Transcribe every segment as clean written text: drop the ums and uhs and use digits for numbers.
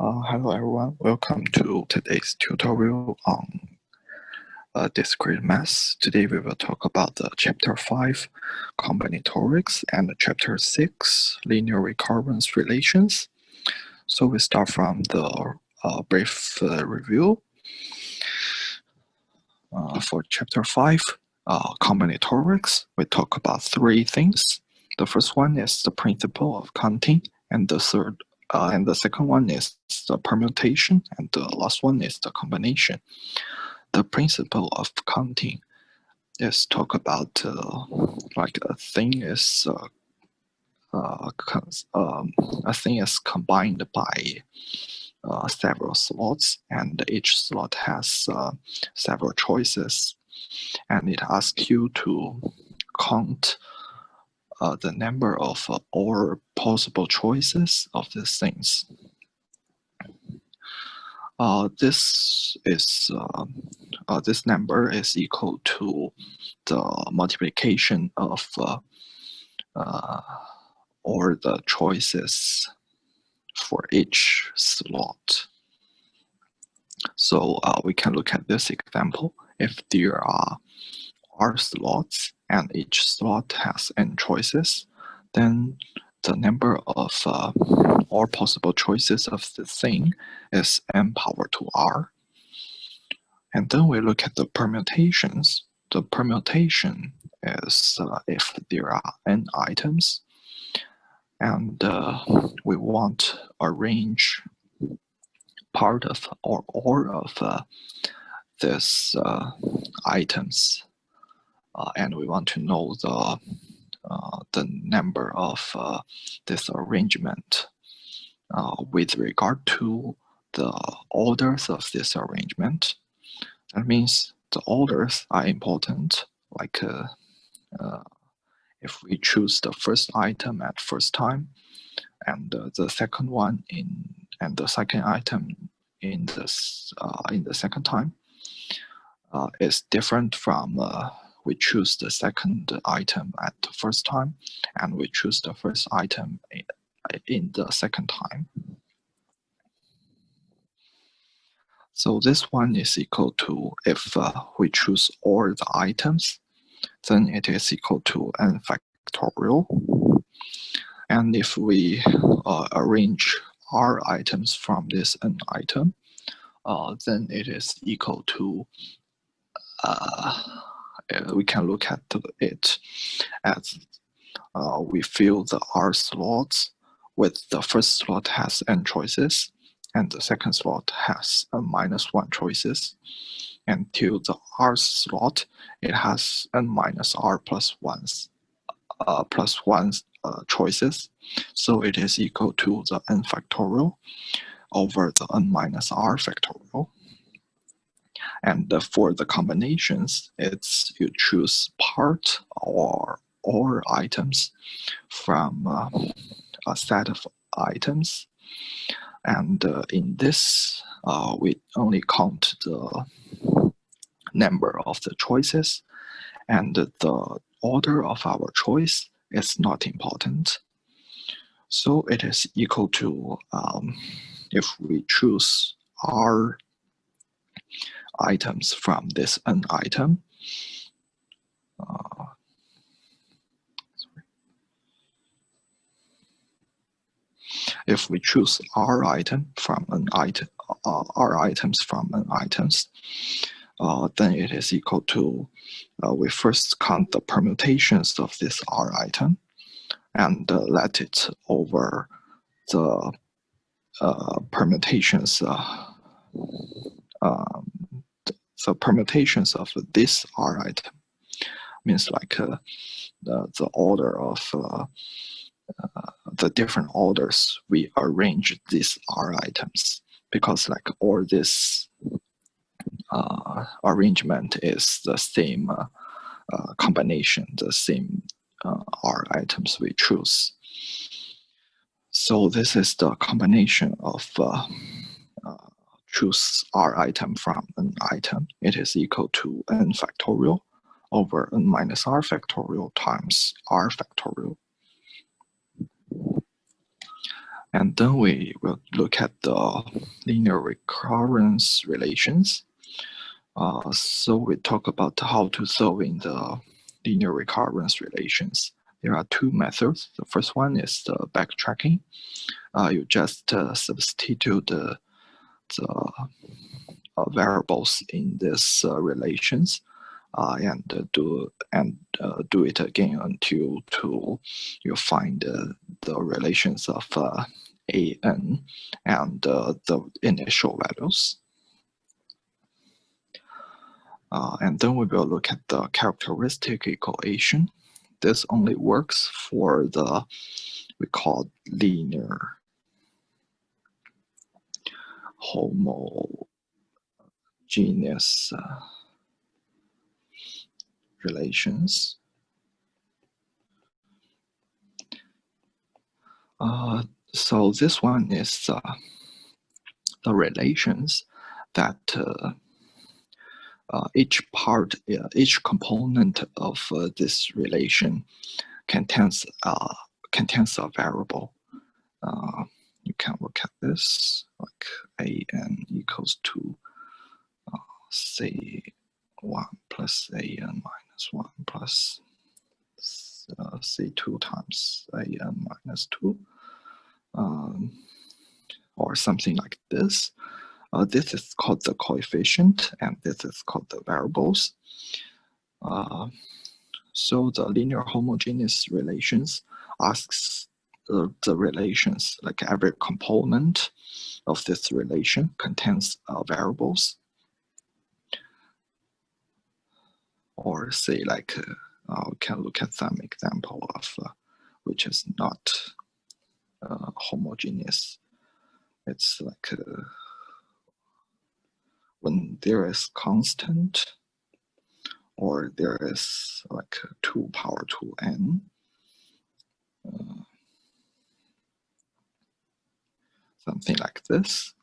Hello everyone, welcome to today's tutorial on discrete math. Today we will talk about the chapter 5 combinatorics and chapter 6 linear recurrence relations. So we start from the brief review. For chapter 5 combinatorics, we talk about three things. The first one is the principle of counting, and the second one is the permutation, and the last one is the combination. The principle of counting is talk about like a thing is combined by several slots, and each slot has several choices, and it asks you to count the number of all possible choices of these things. This number is equal to the multiplication of all the choices for each slot. So we can look at this example. If there are R slots and each slot has n choices, then the number of all possible choices of the thing is n power 2r. And then we look at the permutations. The permutation is if there are n items, and we want to arrange part of or all of these items, and we want to know the number of this arrangement with regard to the orders of this arrangement. That means the orders are important. Like if we choose the first item at first time, and the second one and the second item in the second time, is different from we choose the second item at the first time, and we choose the first item in the second time. So this one is equal to, if we choose all the items, then it is equal to n factorial. And if we arrange r items from this n item, then it is equal to, we can look at it as we fill the r slots with the first slot has n choices, and the second slot has n-1 choices. Until the r slot, it has n-r plus 1 choices. So it is equal to the n factorial over the n-r factorial. And for the combinations, it's you choose part or all items from a set of items. And in this, we only count the number of the choices, and the order of our choice is not important. So it is equal to, if we choose r items from this n item, if we choose r item from an item, r items from n items, then it is equal to, we first count the permutations of this r item, and let it over the permutations, the permutations of this r item. Means like the order of the different orders we arrange these r items, because like all this arrangement is the same combination, the same r items we choose. So this is the combination of choose r item from n item. It is equal to n factorial over n minus r factorial times r factorial. And then we will look at the linear recurrence relations. So we talk about how to solve in the linear recurrence relations. There are two methods. The first one is the backtracking. You just substitute the variables in these relations and do it again until you find the relations of an and the initial values. And then we will look at the characteristic equation. This only works for the we call linear homogeneous relations. So this one is the relations that each component of this relation contains a variable. You can look at this like an equals to C1 plus an minus 1 plus C2 times an minus 2, or something like this. This is called the coefficient, and this is called the variables. So the linear homogeneous relations asks the relations, like every component of this relation contains variables. Or say like, we can look at some example of which is not homogeneous. It's like when there is constant, or there is like 2 power 2n, something like this.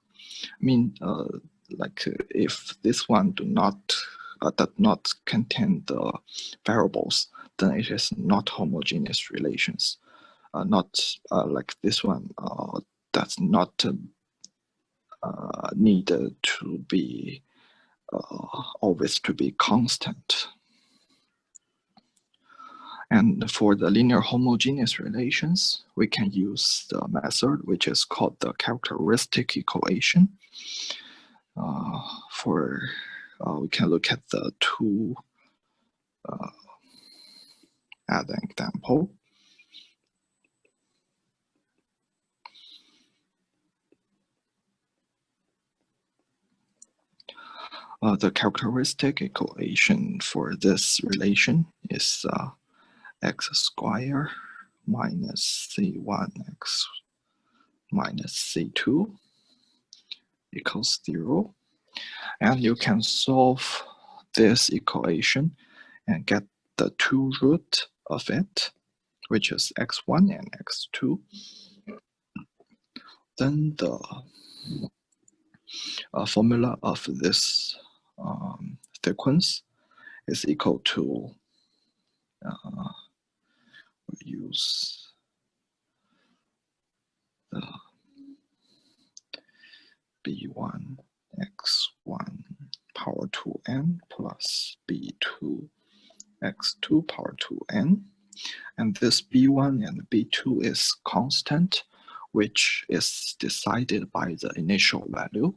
I mean, like if this one does not contain the variables, then it is not homogeneous relations. Not like this one does not need to be always to be constant. And for the linear homogeneous relations, we can use the method which is called the characteristic equation. We can look at the two as an example. The characteristic equation for this relation is x squared minus c1x minus c2 equals 0. And you can solve this equation and get the two root of it, which is x1 and x2. Then the formula of this sequence is equal to we use the b1 x1 power 2n plus b2 x2 power 2n, and this b1 and b2 is constant, which is decided by the initial value.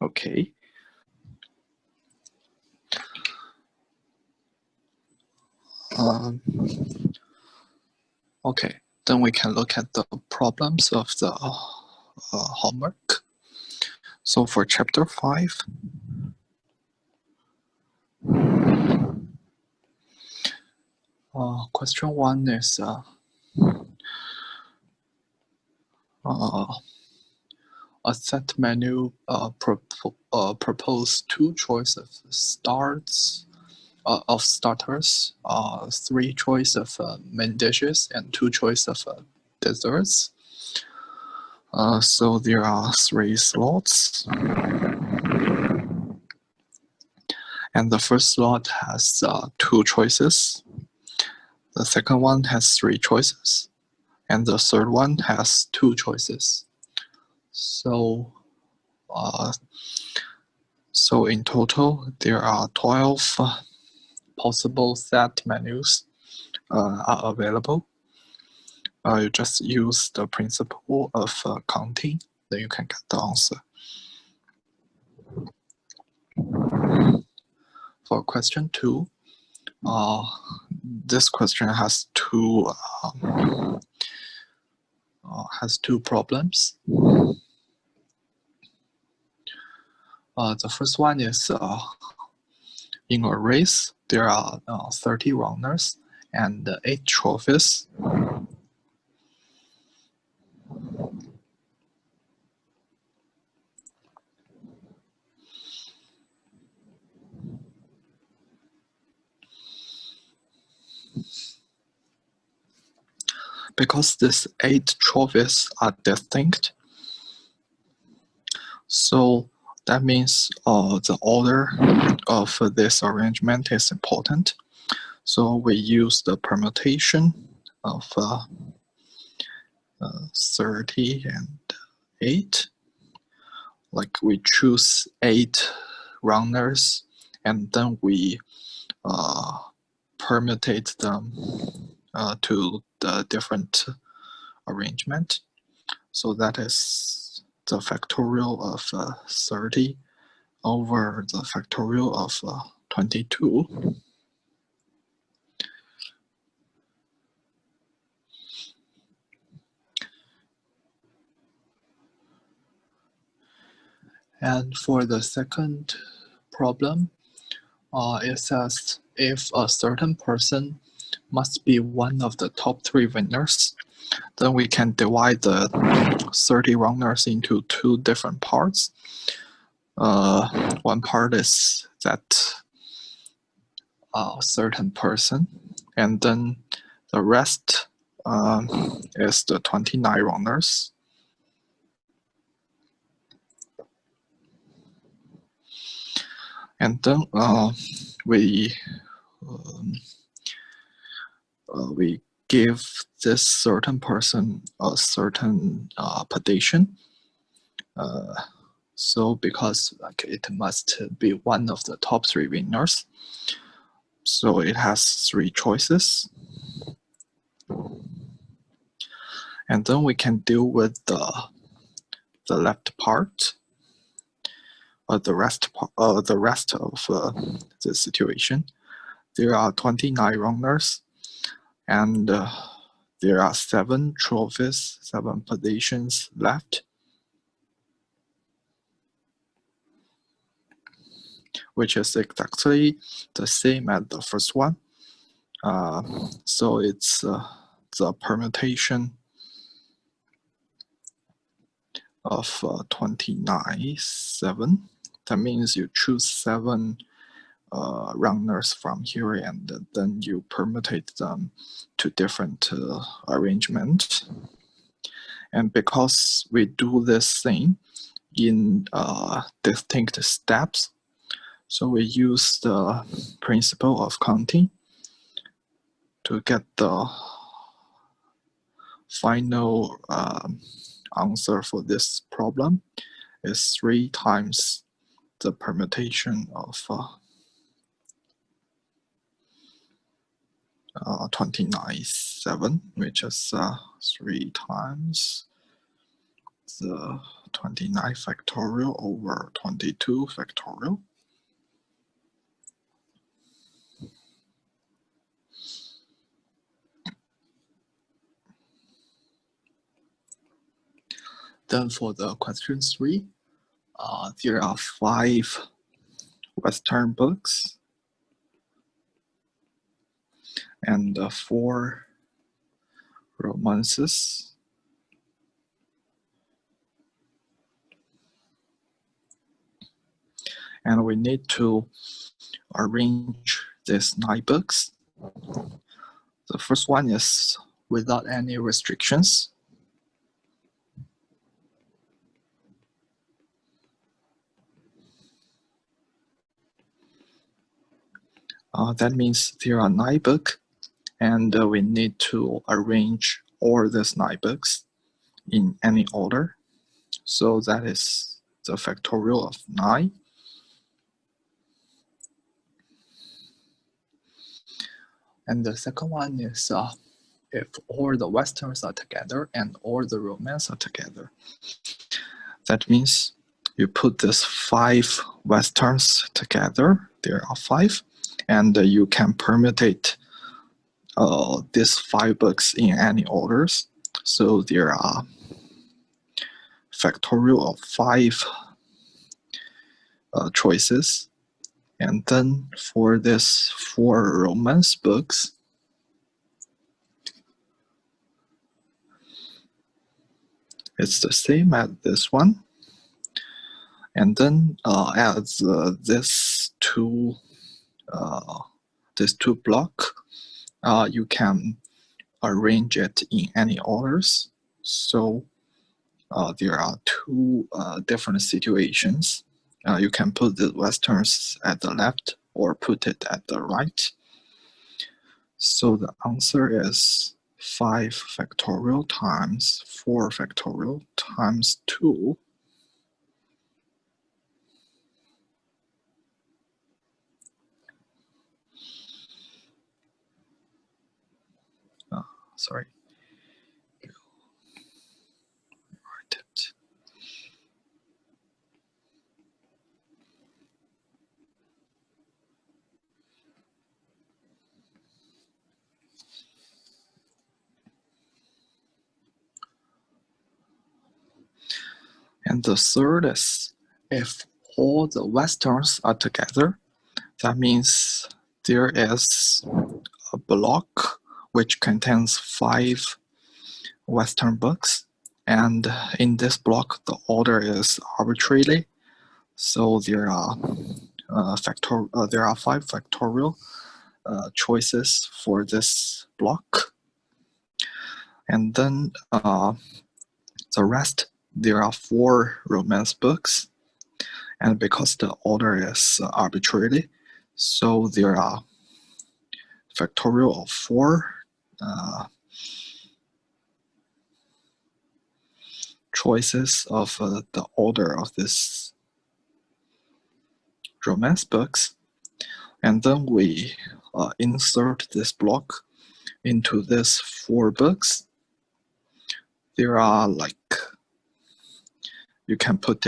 Okay. Okay, then we can look at the problems of the homework. So for chapter 5, question 1 is a set menu propose 2 choices of starters, 3 choice of main dishes, and 2 choice of desserts. So there are 3 slots, And the first slot has 2 choices. The second one has 3 choices. And the third one has 2 choices. So in total, there are 12 possible set menus are available. You just use the principle of counting, then you can get the answer. For question 2, this question has two problems. The first one is in a race, there are 30 runners and 8 trophies. Because these 8 trophies are distinct, so that means the order of this arrangement is important. So we use the permutation of 30 and 8. Like we choose 8 runners and then we permutate them to the different arrangement. So that is the factorial of 30 over the factorial of 22. And for the second problem, it says if a certain person must be one of the top 3 winners, then we can divide the 30 runners into 2 different parts. One part is that certain person, and then the rest is the 29 runners. And then we give this certain person a certain position. So because it must be one of the top 3 winners, so it has 3 choices. And then we can deal with the left part, the rest of the situation. There are 29 runners, and there are 7 trophies, 7 positions left, which is exactly the same as the first one. So it's the permutation of 29, 7. That means you choose 7 runners from here, and then you permutate them to different arrangements. And because we do this thing in distinct steps, so we use the principle of counting to get the final answer for this problem is 3 times the permutation of 29, 7, which is 3 times the 29 factorial over 22 factorial. Then for the question 3, there are 5 Western books and 4 romances. And we need to arrange these 9 books. The first one is without any restrictions. That means there are 9 books, and we need to arrange all these 9 books in any order. So that is the factorial of 9. And the second one is if all the westerns are together and all the romance are together. That means you put these 5 westerns together. There are 5, and you can permutate these 5 books in any orders. So there are factorial of 5 choices. And then for this 4 romance books, it's the same as this one. And then as this two block, you can arrange it in any orders. So there are 2 different situations. You can put the westerns at the left or put it at the right. So the answer is 5 factorial times 4 factorial times 2. Sorry. Write it. And the third is if all the westerns are together, that means there is a block which contains 5 western books, and in this block the order is arbitrary. So there are 5 factorial choices for this block, and then the rest, there are 4 romance books, and because the order is arbitrary, so there are factorial of 4 choices of the order of this romance books, and then we insert this block into this 4 books. There are you can put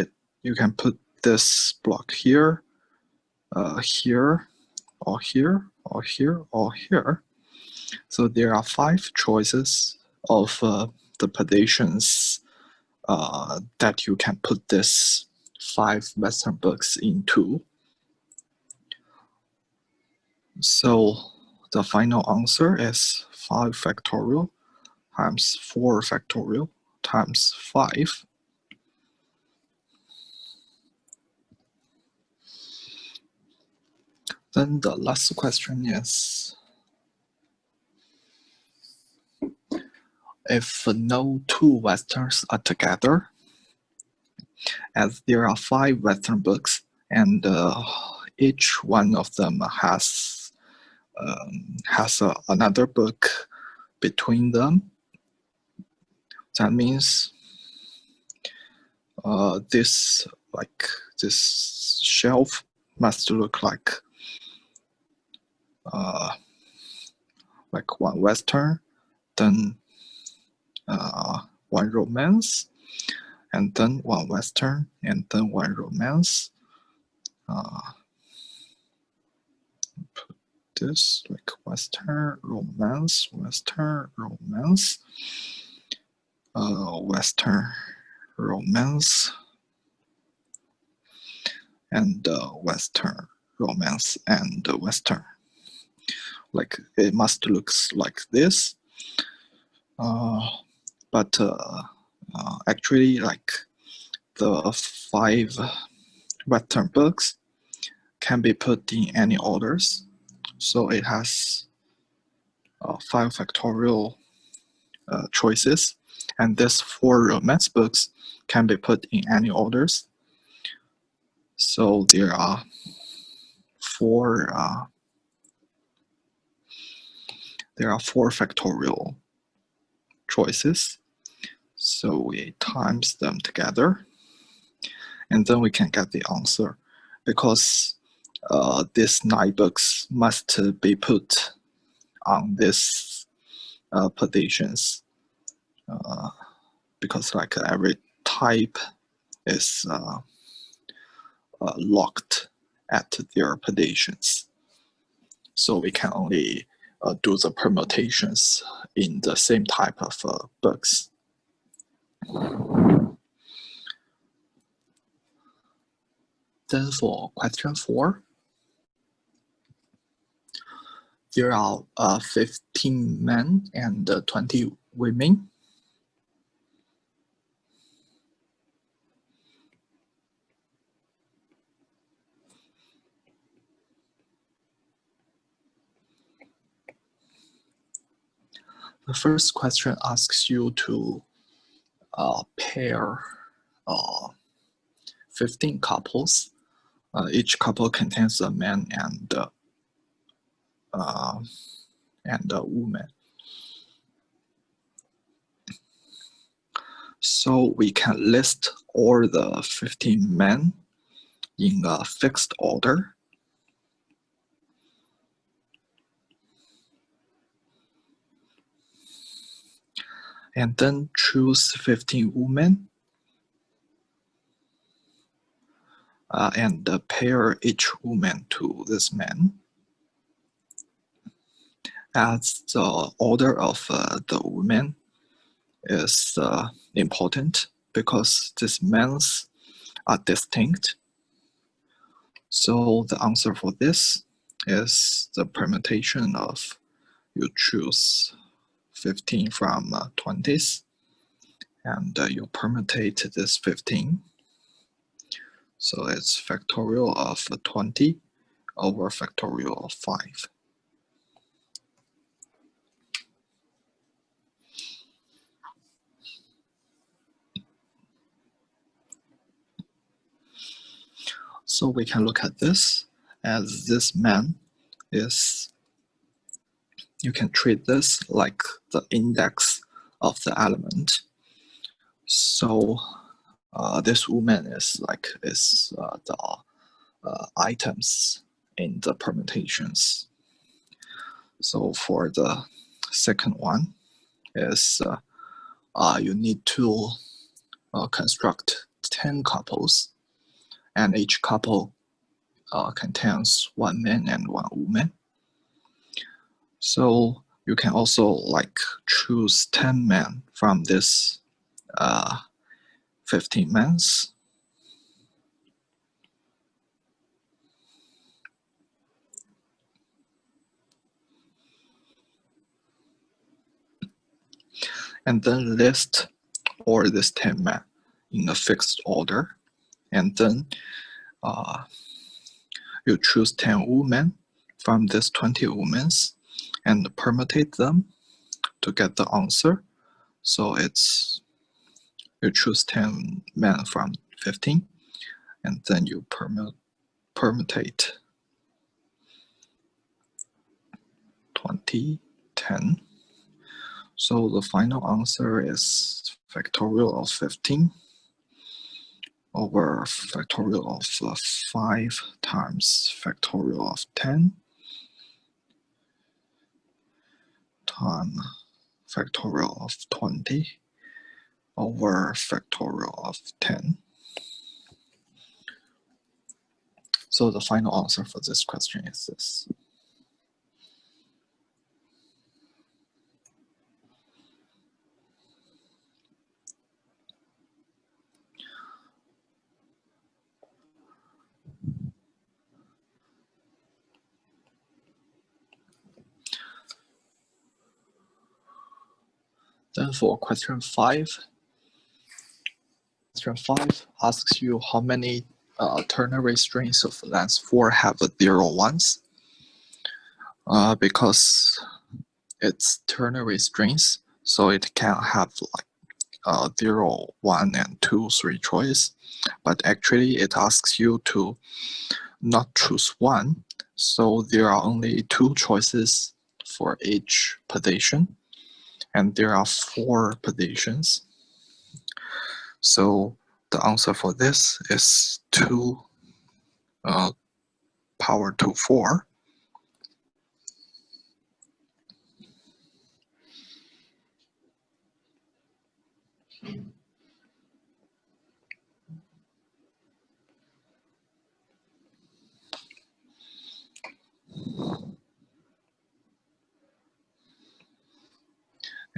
this block here, here, or here, or here, or here. So there are 5 choices of the positions that you can put this 5 western books into. So the final answer is 5 factorial times 4 factorial times 5. Then the last question is, if no 2 westerns are together, as there are 5 western books, and each one of them has another book between them, that means this shelf must look like one western, then 1 romance, and then 1 western, and then 1 romance. Put this like western, romance, western, romance, western, romance, and western, romance, and western. Like it must look like this, but actually, like the 5 western books can be put in any orders, so it has 5 factorial choices, and these 4 romance books can be put in any orders. So there are 4 there are 4 factorial choices. So we times them together, and then we can get the answer. Because these 9 books must be put on this positions, because like every type is locked at their positions. So we can only do the permutations in the same type of books. Then for question 4, there are 15 men and 20 women. The first question asks you to pair 15 couples. Each couple contains a man and a woman. So we can list all the 15 men in a fixed order. And then choose 15 women and pair each woman to this man. As the order of the women is important because these men are distinct. So the answer for this is the permutation of you choose 15 from 20s, and you permutate this 15. So it's factorial of 20 over factorial of 5. So we can look at this as this man is, you can treat this like the index of the element. So this woman is like the items in the permutations. So for the second one is you need to construct 10 couples, and each couple contains 1 man and 1 woman. So you can also like choose 10 men from this 15 men. And then list all these 10 men in a fixed order. And then you choose 10 women from this 20 women and permutate them to get the answer. So it's, you choose 10 men from 15, and then you permutate 20, 10. So the final answer is factorial of 15 over factorial of 5 times factorial of 10 times factorial of 20 over factorial of 10. So the final answer for this question is this. Then for question 5, asks you how many ternary strings of length 4 have 0 ones. Because it's ternary strings, so it can have like 0, 1, and 2, 3 choice. But actually it asks you to not choose 1, so there are only 2 choices for each position, and there are 4 positions. So the answer for this is 2 power to 4.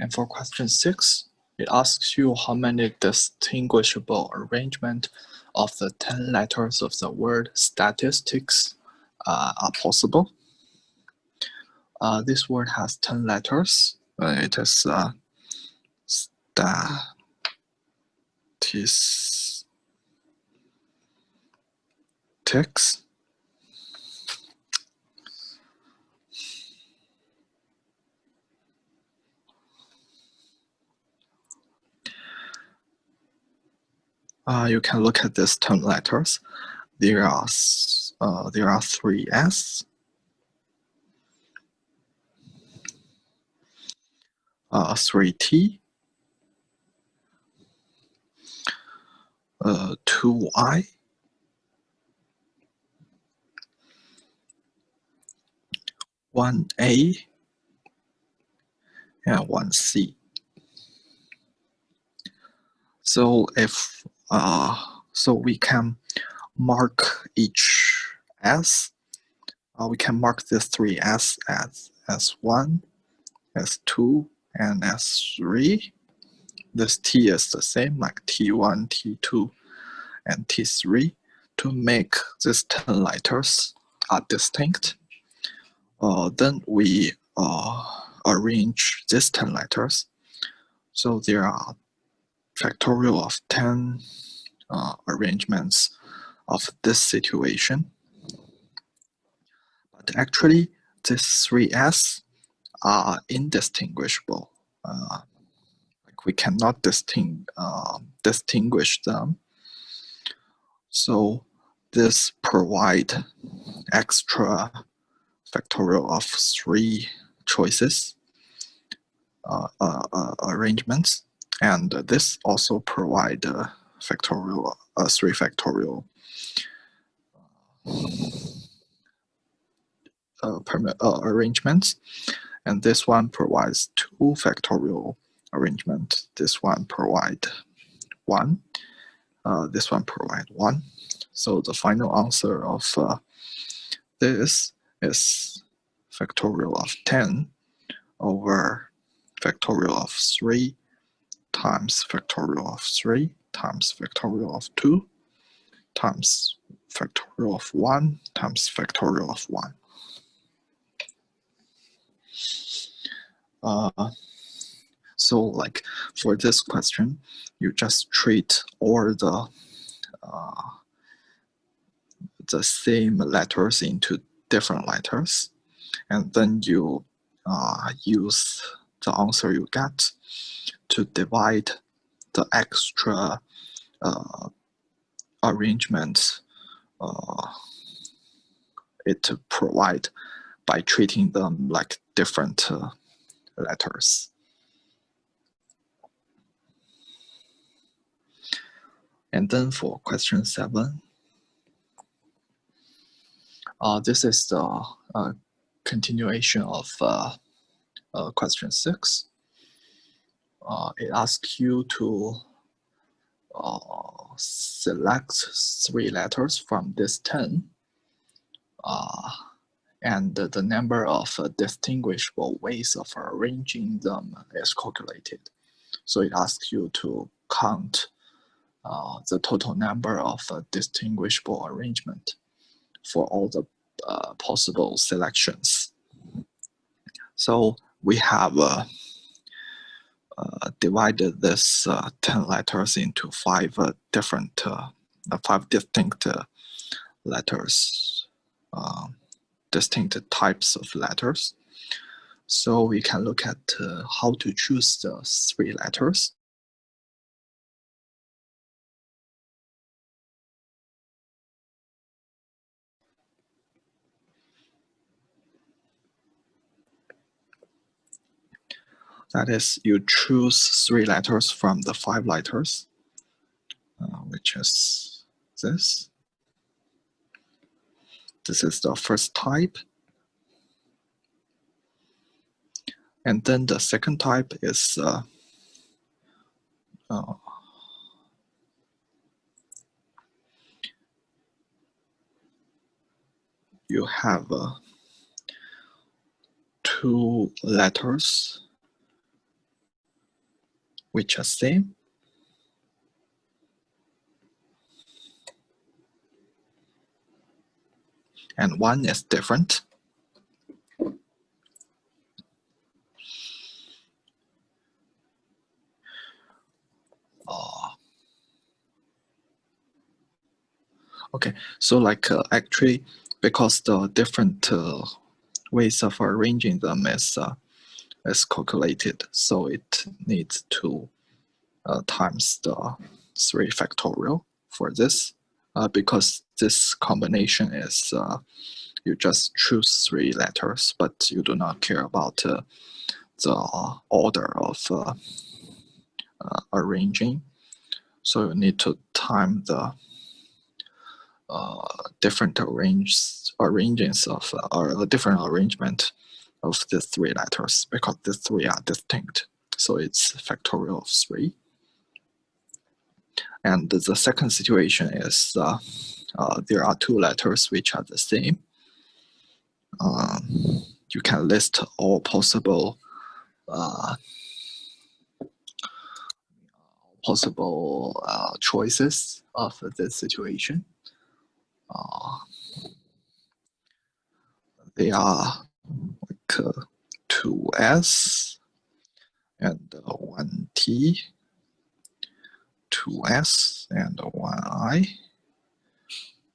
And for question 6, it asks you how many distinguishable arrangement of the 10 letters of the word statistics are possible. This word has 10 letters. It is statistics. You can look at these 10 letters. There are 3 S, 3 T, 2 I, 1 A, and 1 C. So if so we can mark each S. We can mark these 3 S as S1, S2, and S3. This T is the same, like T1, T2, and T3, to make these 10 letters are distinct. Then we arrange these 10 letters. So there are factorial of 10 arrangements of this situation. But actually, these 3 S are indistinguishable. Like we cannot distinguish them. So this provide extra factorial of 3 choices arrangements, and this also provide factorial 3 factorial arrangements, and this one provides 2 factorial arrangement. This one provide 1. This one provide 1. So the final answer of this is factorial of 10 over factorial of 3 times factorial of 3 times factorial of 2 times factorial of 1 times factorial of 1. So like for this question, you just treat all the same letters into different letters, and then you use the answer you get to divide the extra arrangements it provide by treating them like different letters. And then for question 7, this is the continuation of question 6. It asks you to select 3 letters from this 10, and the number of distinguishable ways of arranging them is calculated. So it asks you to count the total number of distinguishable arrangement for all the possible selections. So we have divided this 10 letters into 5 different, 5 distinct letters, distinct types of letters. So we can look at how to choose the 3 letters. That is, you choose 3 letters from the 5 letters, which is this. This is the first type. And then the second type is you have 2 letters which are same, and one is different. Okay, so like actually, because the different ways of arranging them is calculated, so it needs to times the 3 factorial for this, because this combination is you just choose 3 letters, but you do not care about the order of arranging. So you need to time the different arrangements of or a different arrangement of the 3 letters, because the 3 are distinct. So it's factorial of 3. And the second situation is there are 2 letters which are the same. You can list all possible choices of this situation. They are like 2s and 1t, 2s and 1i,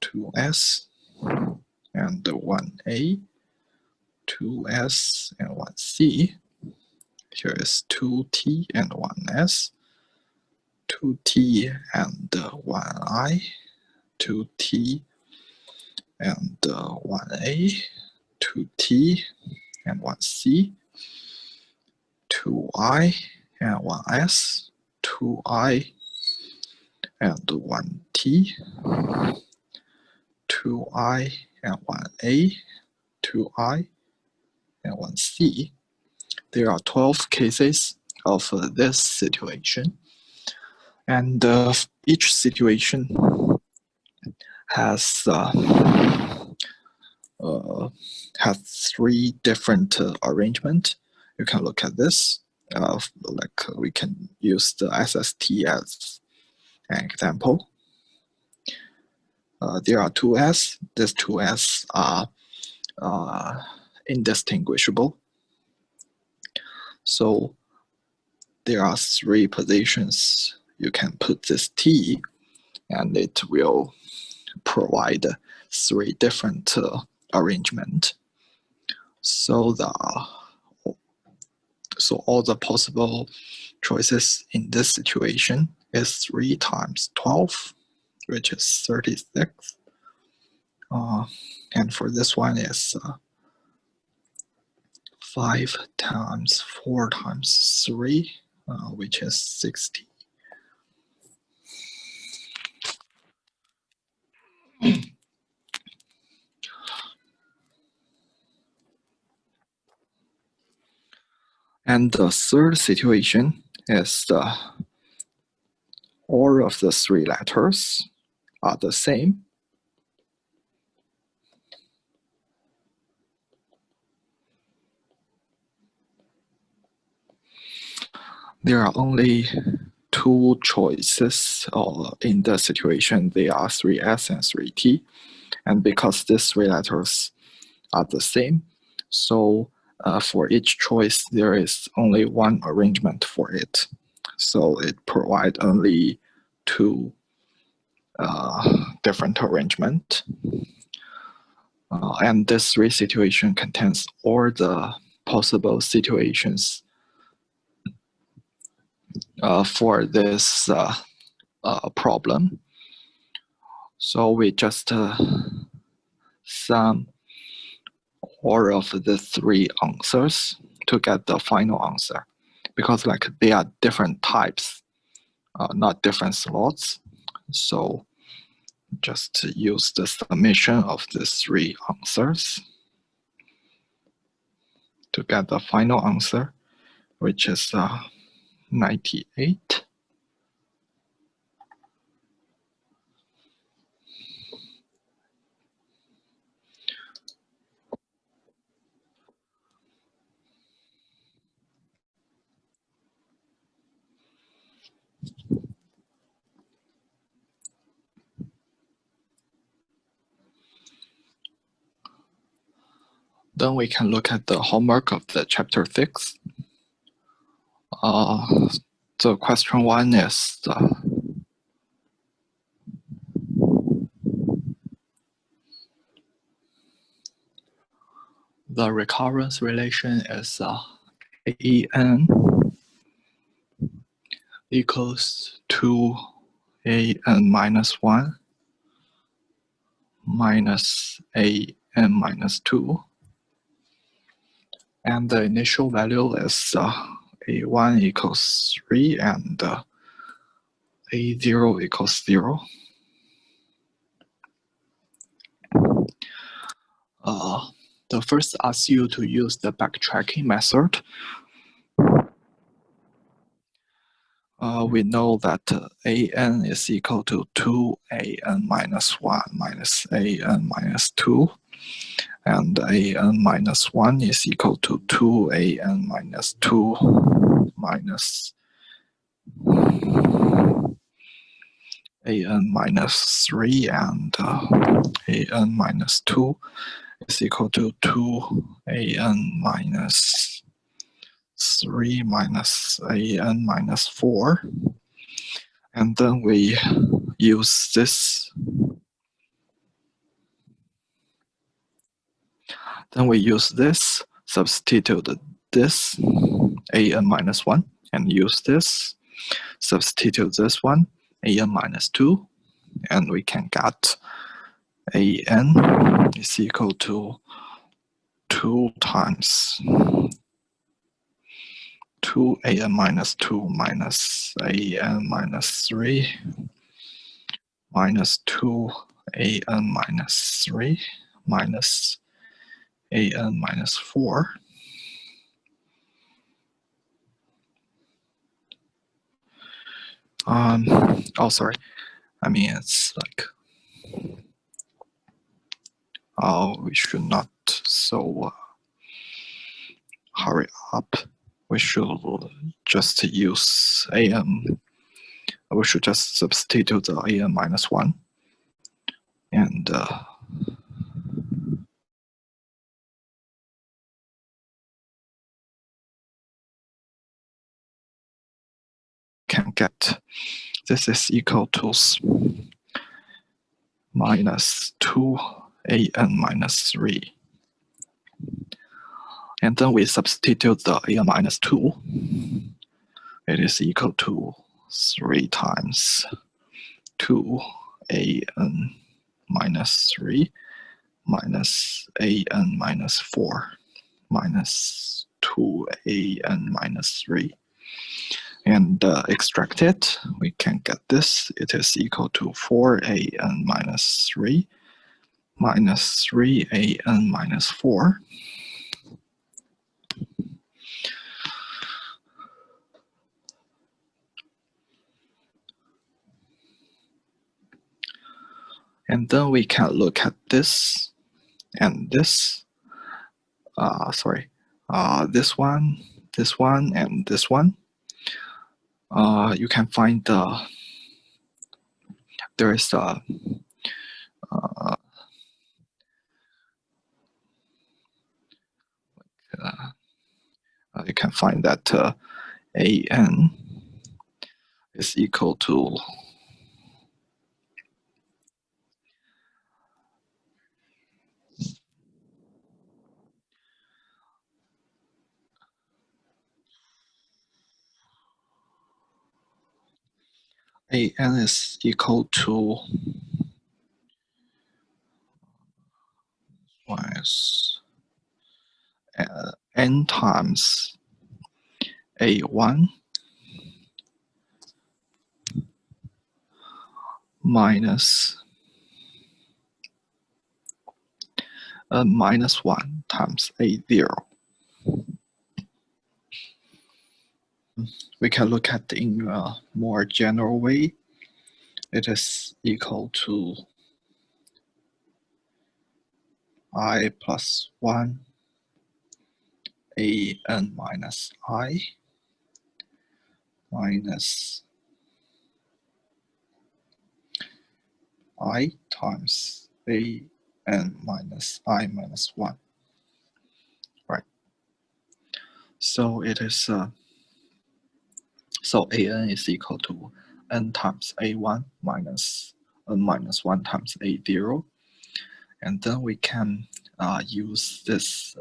2s and 1a, 2s and 1c. Here is 2t and 1s, 2t and 1i, 2t and 1a, 2t and 1c, 2i and 1s, 2i and 1t, 2i and 1a, 2i and 1c. There are 12 cases of this situation, and each situation has 3 different arrangements. You can look at this. Like we can use the SST as an example. There are 2s. These 2s are indistinguishable. So there are 3 positions you can put this t, and it will provide 3 different arrangement. So all the possible choices in this situation is 3 times 12, which is 36. And for this one is 5 times 4 times 3, which is 60. And the third situation is all of the 3 letters are the same. There are only 2 choices in the situation. They are 3s and 3t. And because these 3 letters are the same, so for each choice, there is only 1 arrangement for it. So it provides only 2 different arrangement. And this 3 situation contains all the possible situations for this problem. So we just sum all of the 3 answers to get the final answer. because like they are different types, not different slots. So just use the summation of the three answers to get the final answer, which is 98. Then we can look at the homework of the chapter 6. The question 1 is the recurrence relation is AN equals 2AN minus 1 minus AN minus 2. And the initial value is A1 equals 3 and A0 equals 0. The first asks you to use the backtracking method. We know that AN is equal to 2AN minus 1 minus AN minus 2. And AN minus 1 is equal to 2AN minus 2 minus AN minus 3, and AN minus 2 is equal to 2AN minus 3 minus AN minus 4. And then we use this. Then we use this, substitute this, AN minus 1, and use this, substitute this one, AN minus 2, and we can get AN is equal to 2 times 2AN minus 2 minus AN minus 3 minus 2AN minus 3 minus AN minus 4. Oh, sorry. I mean, it's like, we should not so hurry up. We should just use AN. We should just substitute the AN minus 1. And can get this is equal to minus 2AN minus 3. And then we substitute the AN minus 2. It is equal to 3 times 2AN minus 3 minus AN minus 4 minus 2AN minus 3. And extract it, we can get this. It is equal to 4AN minus 3 minus 3AN minus 4. And then we can look at this and this. This one, and this one. You can find there is a you can find that AN is equal to AN is equal to N times A1 minus minus 1 times A0. We can look at it in a more general way. It is equal to I plus 1 an minus I minus I times an minus I minus 1. Right. So it is so an is equal to n times a1 minus n minus 1 times a0, and then we can use this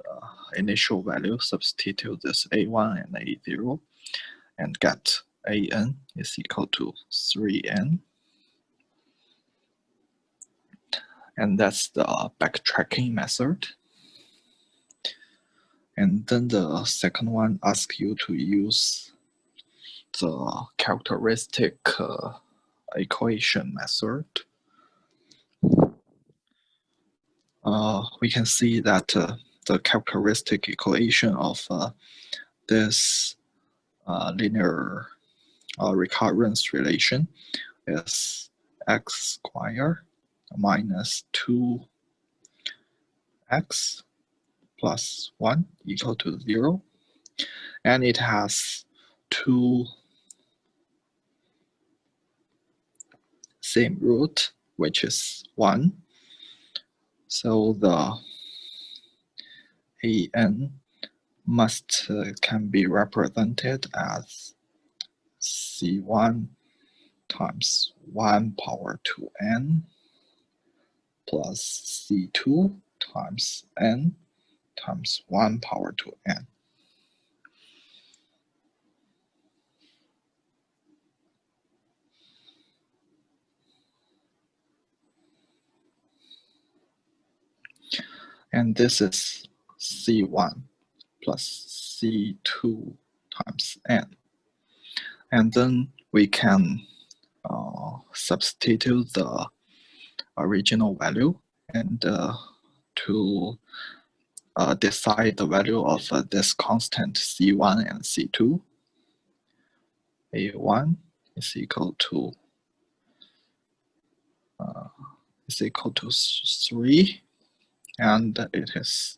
initial value, substitute this a1 and a0, and get an is equal to 3n. And that's the backtracking method. And then the second one asks you to use the characteristic equation method. We can see that the characteristic equation of this linear recurrence relation is x squared minus 2x plus 1 equal to 0. And it has two same root, which is 1. So the an must can be represented as c1 times 1 power 2n plus c2 times n times 1 power 2n. And this is c1 plus c2 times n. And then we can substitute the original value and to decide the value of this constant c1 and c2. a1 is equal to 3, and it is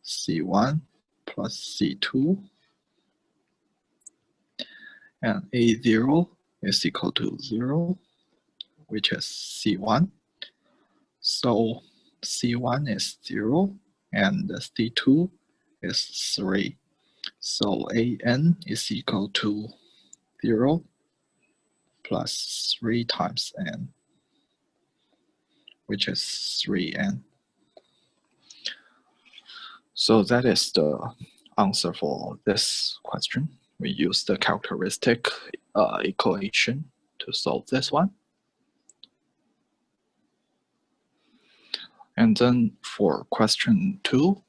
c1 plus c2, and a0 is equal to 0, which is c1. So c1 is 0 and c2 is 3. So an is equal to 0 plus 3 times n, which is 3n. So that is the answer for this question. We use the characteristic equation to solve this one. And then for question 2,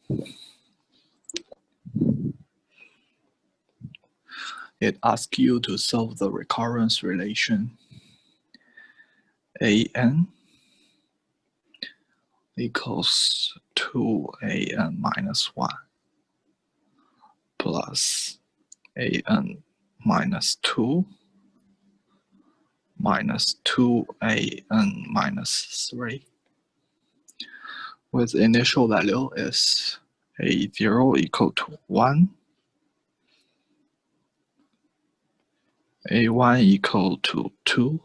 it asks you to solve the recurrence relation an equals 2an minus 1 plus an minus 2 minus 2an minus 3, with initial value is a0 equal to 1, a1 equal to 2,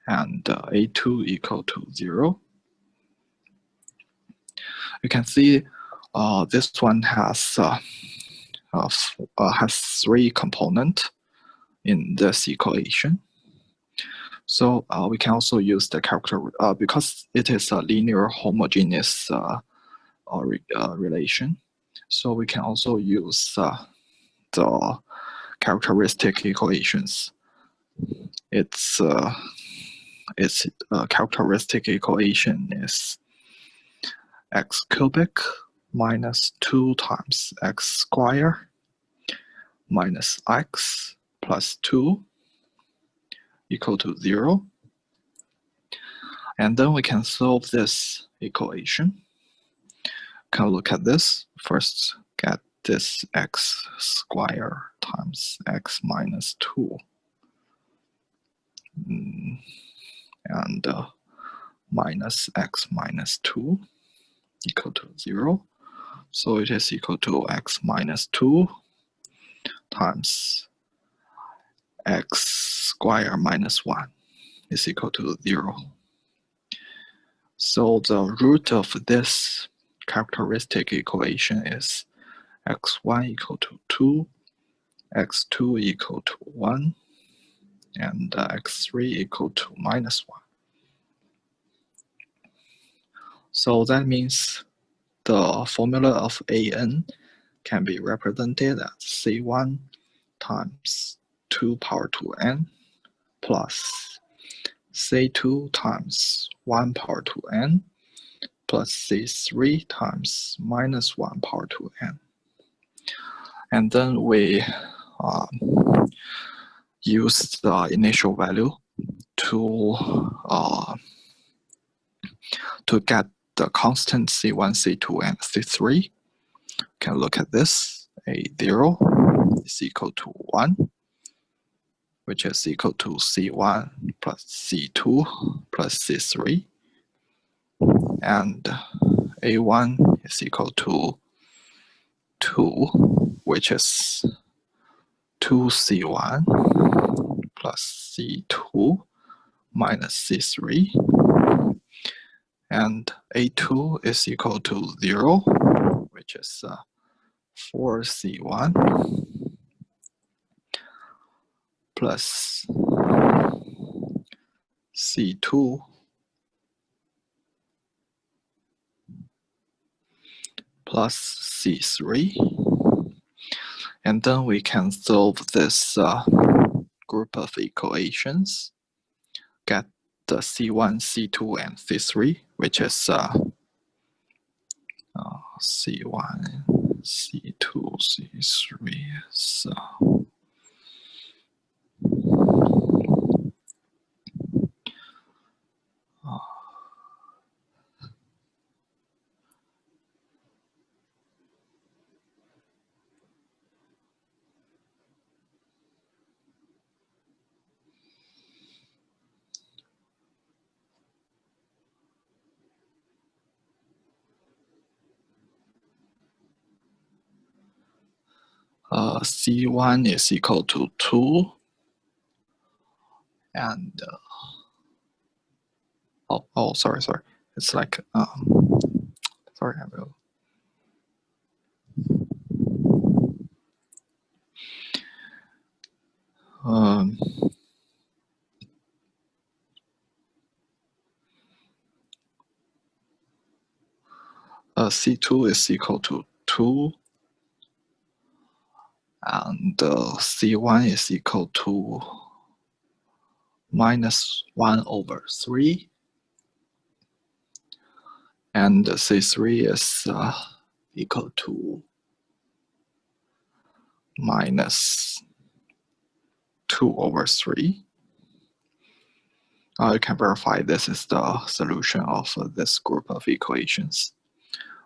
and a2 equal to 0. You can see this one has 3 components in this equation. So we can also use the character because it is a linear homogeneous relation. So we can also use the characteristic equations. Its characteristic equation is x cubic minus 2 times x squared minus x plus 2 equal to 0. And then we can solve this equation. Can look at this. First, get this x squared times x minus 2. And minus x minus 2 equal to 0. So it is equal to x minus 2 times x squared minus 1 is equal to 0. So the root of this characteristic equation is x1 equal to 2, x2 equal to 1, and x3 equal to minus 1. So that means the formula of an can be represented as c1 times 2 power 2n plus c2 times 1 power 2n plus c3 times minus 1 power 2n. And then we use the initial value to get the constant c1, c2, and c3. Can look at this. A0 is equal to 1, which is equal to c1 plus c2 plus c3. And a1 is equal to 2, which is 2c1 plus c2 minus c3. And a2 is equal to 0, which is 4c1 plus c2 plus c3. And then we can solve this group of equations, get the c1, c2, and c3, which is c1, c2, c3 is c1 is equal to 2, and sorry, it's like sorry, I will c2 is equal to 2, and c1 is equal to minus 1 over 3, and c3 is equal to minus 2 over 3. You can verify this is the solution of this group of equations.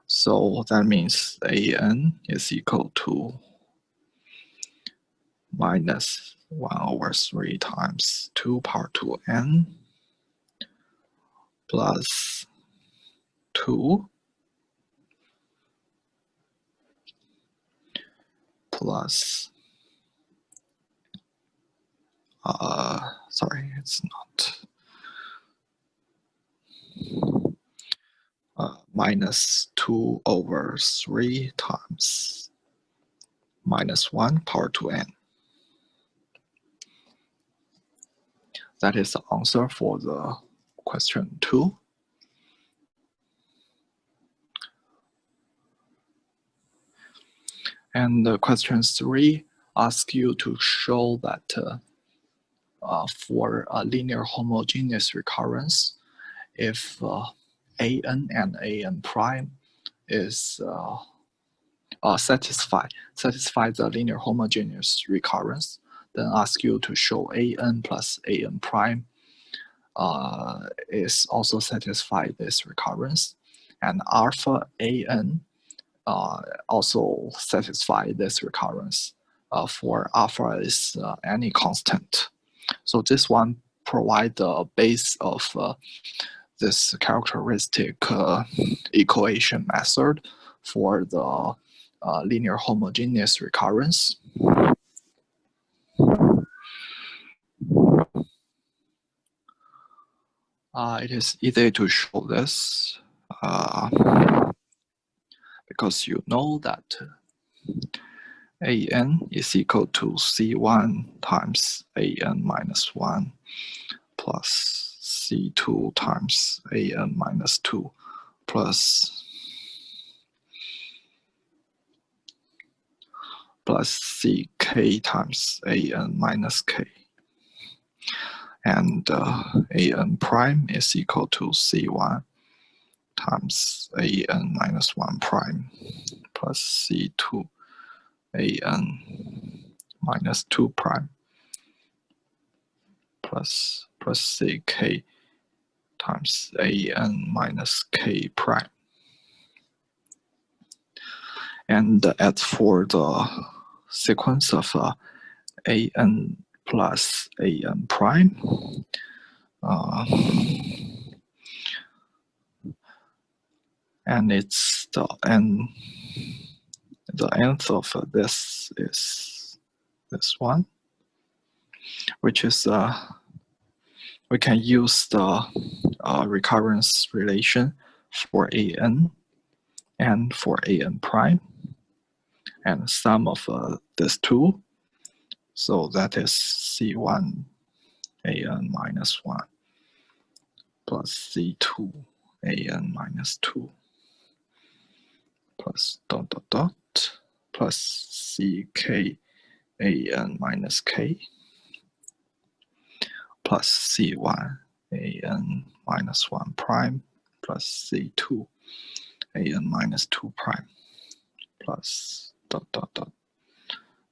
So that means an is equal to minus 1 over 3 times 2 power 2n plus 2 plus sorry, it's not minus 2 over 3 times minus 1 power 2n. That is the answer for the question 2. And the question 3 asks you to show that for a linear homogeneous recurrence, if an and an prime is satisfy the linear homogeneous recurrence, then ask you to show an plus an prime is also satisfy this recurrence, and alpha an also satisfy this recurrence for alpha is any constant. So this one provide the base of this characteristic equation method for the linear homogeneous recurrence. It is easy to show this because you know that an is equal to C1 times an minus 1 plus C2 times an minus 2 plus ck times an minus k. And an prime is equal to C1 times an minus 1 prime plus C2 an minus 2 prime plus ck times an minus k prime. And as for the sequence of an plus an prime, and it's the nth of this is this one, which is we can use the recurrence relation for an and for an prime, and sum of these two, so that is C1 an minus 1 plus C2 an minus 2 plus dot dot dot plus ck an minus k plus C1 an minus 1 prime plus C2 an minus 2 prime plus dot dot dot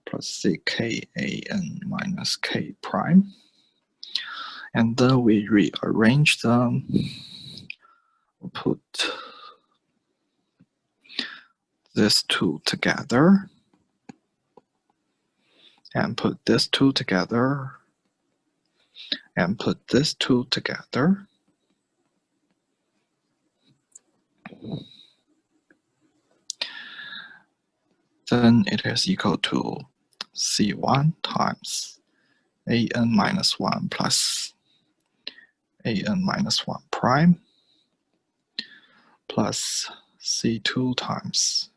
plus ck an minus k prime. And then we rearrange them, put this two together, and put this two together, and put this two together. Then it is equal to C1 times an minus 1 plus an minus 1 prime plus C2 times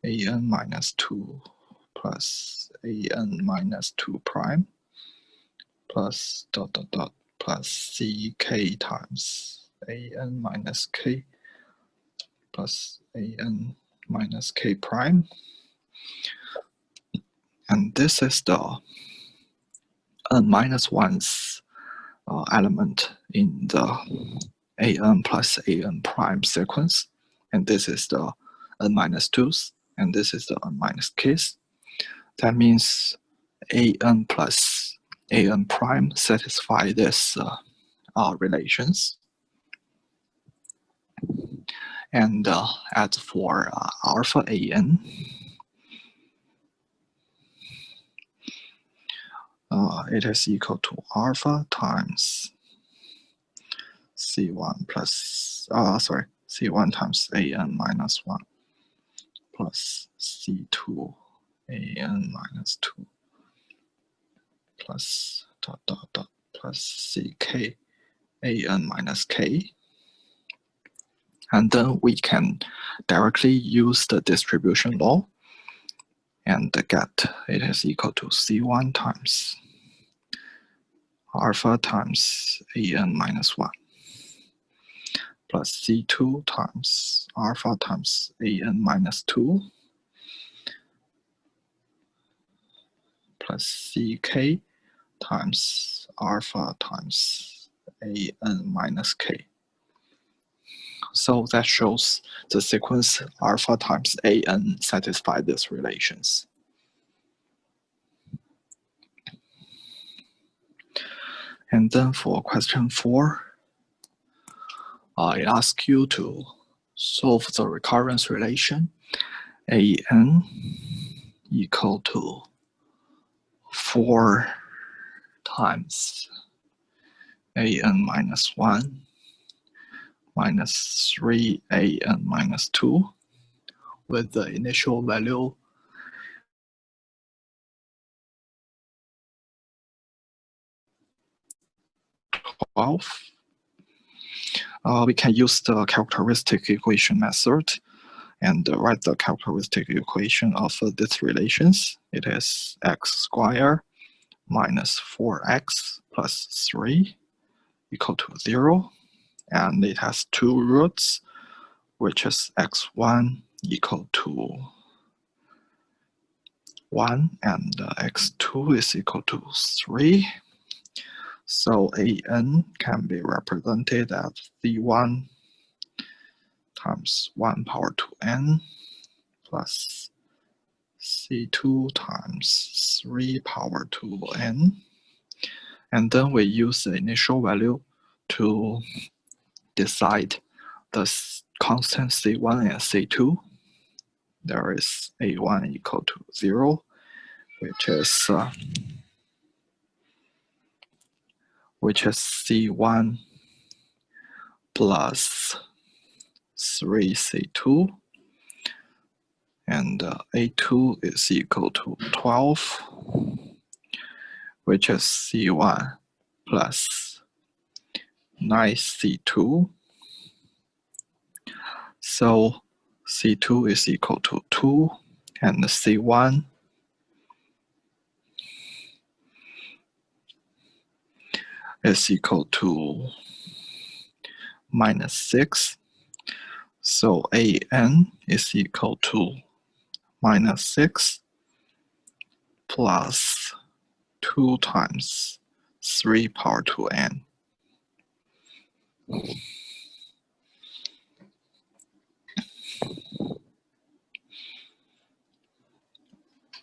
an minus 2 plus an minus 2 prime plus dot dot dot plus ck times an minus k plus an minus k prime. And this is the n minus 1's element in the an plus an prime sequence, and this is the n minus 2's, and this is the n minus k's. That means an plus an prime satisfy this relations. And as for alpha an, it is equal to alpha times C1 plus, C1 times an minus 1 plus C2 an minus 2 plus dot dot dot plus ck an minus k. And then we can directly use the distribution law and get it is equal to C1 times alpha times an minus 1 plus C2 times alpha times an minus 2 plus ck times alpha times an minus k. So that shows the sequence alpha times an satisfy these relations. And then for question 4, I ask you to solve the recurrence relation an equal to 4 times an minus 1 minus 3an minus 2 with the initial value 12. We can use the characteristic equation method and write the characteristic equation of these relations. It is x squared minus 4x plus 3 equal to 0. And it has 2 roots, which is x1 equal to 1 and x2 is equal to 3. So an can be represented as c1 times 1 power 2n plus c2 times 3 power 2n. And then we use the initial value to decide the constant c1 and c2. There is a1 equal to 0, which is c1 plus 3c2, and a2 is equal to 12, which is c1 plus 9c2. So c2 is equal to 2, and c1 is equal to minus 6. So an is equal to minus 6 plus 2 times 3 power 2n.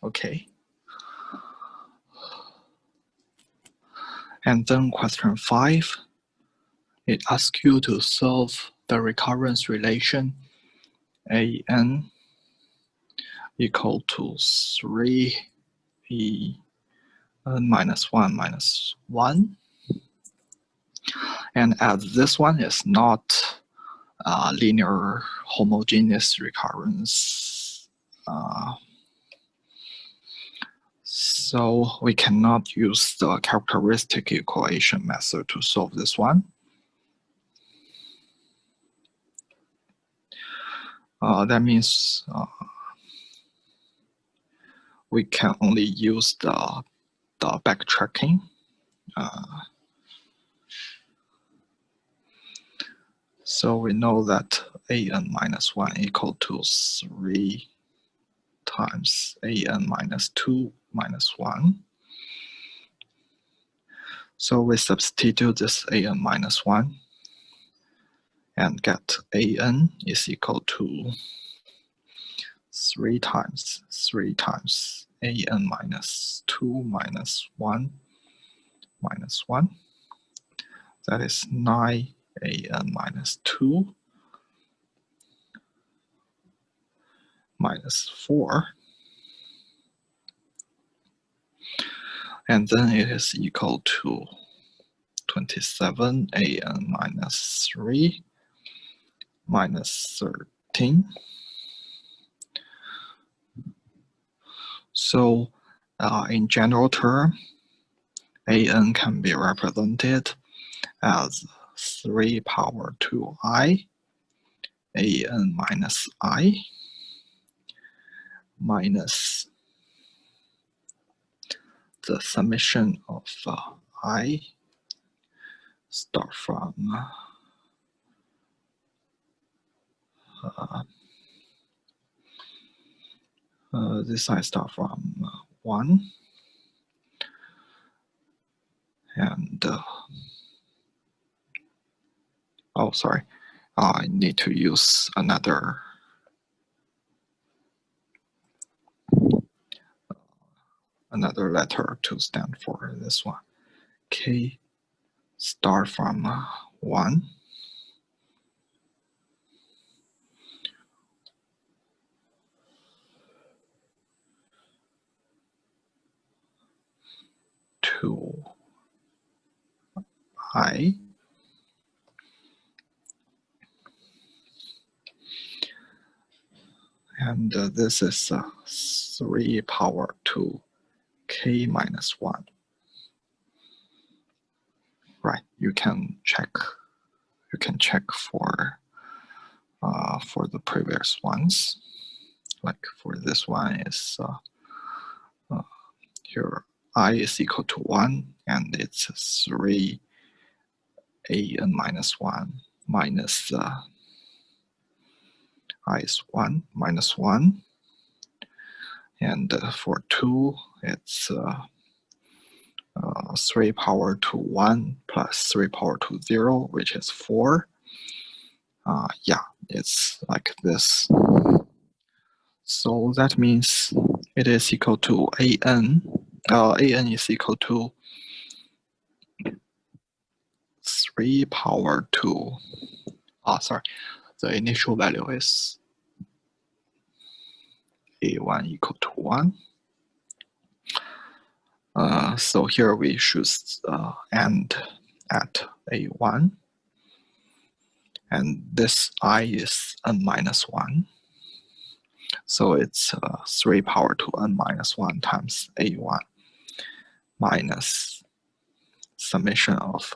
Okay. And then question 5, it asks you to solve the recurrence relation an equal to 3 n minus 1 minus 1. And as this one is not linear homogeneous recurrence, so we cannot use the characteristic equation method to solve this one. That means we can only use the backtracking. So we know that an minus 1 equal to 3 times an minus 2 minus 1. So we substitute this an minus 1 and get an is equal to 3 times an minus 2 minus 1 minus 1. That is 9 an minus 2 minus 4. And then it is equal to 27 an minus 3 minus 13. So in general term, an can be represented as 3 power 2i an minus I minus the summation of I start from this I start from 1 and oh sorry, I need to use another letter to stand for this one. K start from 1. To I, and this is 3 power to k minus 1. Right, you can check for the previous ones. Like for this one is here I is equal to 1, and it's 3 an minus 1 minus I is 1 minus 1. And for 2, it's 3 power to 1 plus 3 power to 0, which is 4. Yeah, it's like this. So that means it is equal to an. An is equal to 3 power to, sorry, the initial value is a1 equal to 1. So here we should end at a1. And this I is n minus 1. So it's 3 power to n minus 1 times a1 minus summation of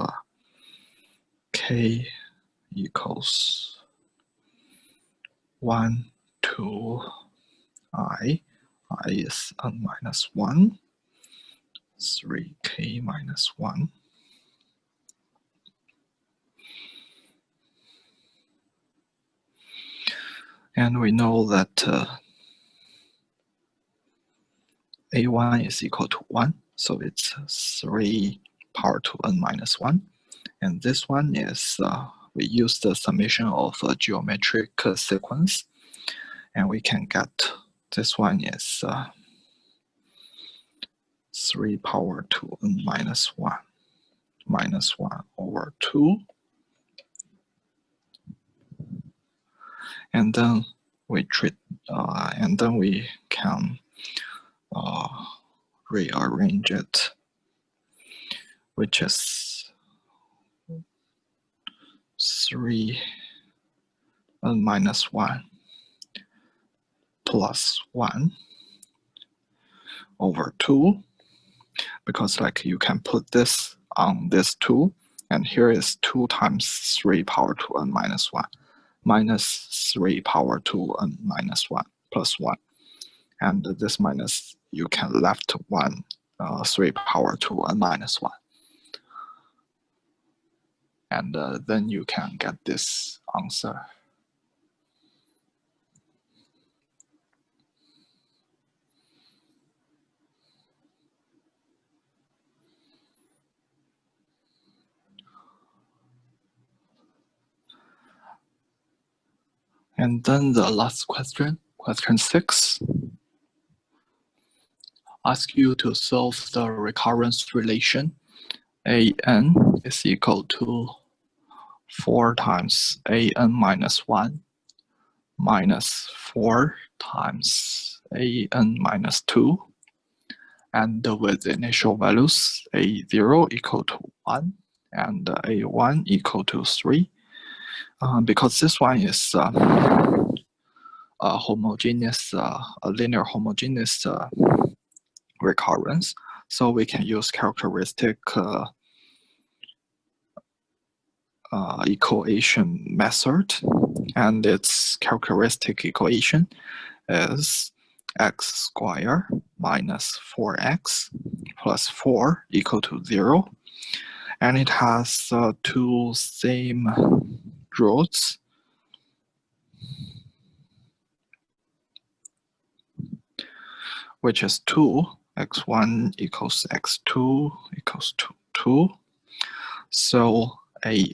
k equals 1 to I is n minus 1, 3k minus 1. And we know that a1 is equal to 1, so it's 3 power to n minus 1. And this one is, we use the summation of a geometric sequence, and we can get this one is 3 power to n minus 1 minus 1 over 2. And then we can rearrange it, which is 3 n minus 1 plus 1 over 2, because like you can put this on this 2, and here is 2 times 3 power to n minus 1 minus 3 power to n minus 1 plus 1. And this minus, you can left 1, 3 power to n minus 1. And then you can get this answer. And then the last question, question 6, ask you to solve the recurrence relation. An is equal to 4 times an minus 1 minus 4 times an minus 2, and with initial values a0 equal to 1 and a1 equal to 3. Because this one is a homogeneous, a linear homogeneous recurrence, so we can use characteristic equation method, and its characteristic equation is x squared minus 4x plus 4 equal to 0, and it has 2 same roots, which is 2, x1 equals x2 equals to 2. So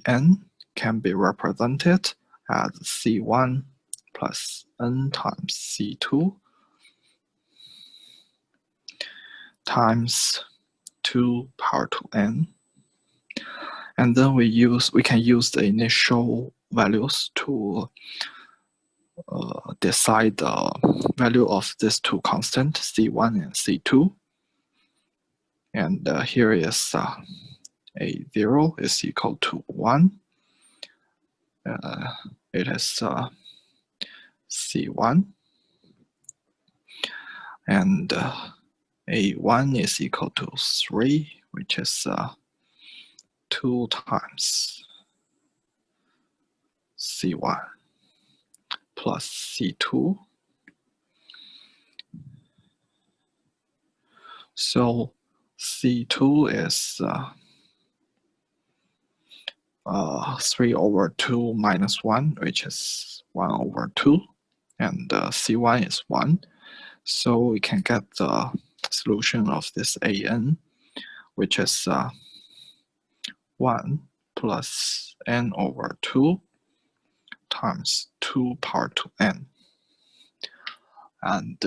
an can be represented as C1 plus n times C2 times 2 power to n. And then we can use the initial values to decide the value of these two constants, C1 and C2. And here is A0 is equal to 1. It is C1. And A1 is equal to 3, which is 2 times C1 plus C2. So C2 is 3 over 2 minus 1, which is 1 over 2. And C1 is 1. So we can get the solution of this AN, which is 1 plus n over 2 times 2 power to n. And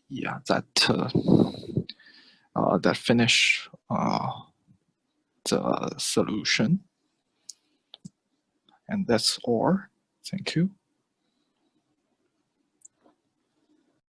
yeah, that finish the solution. And that's all. Thank you.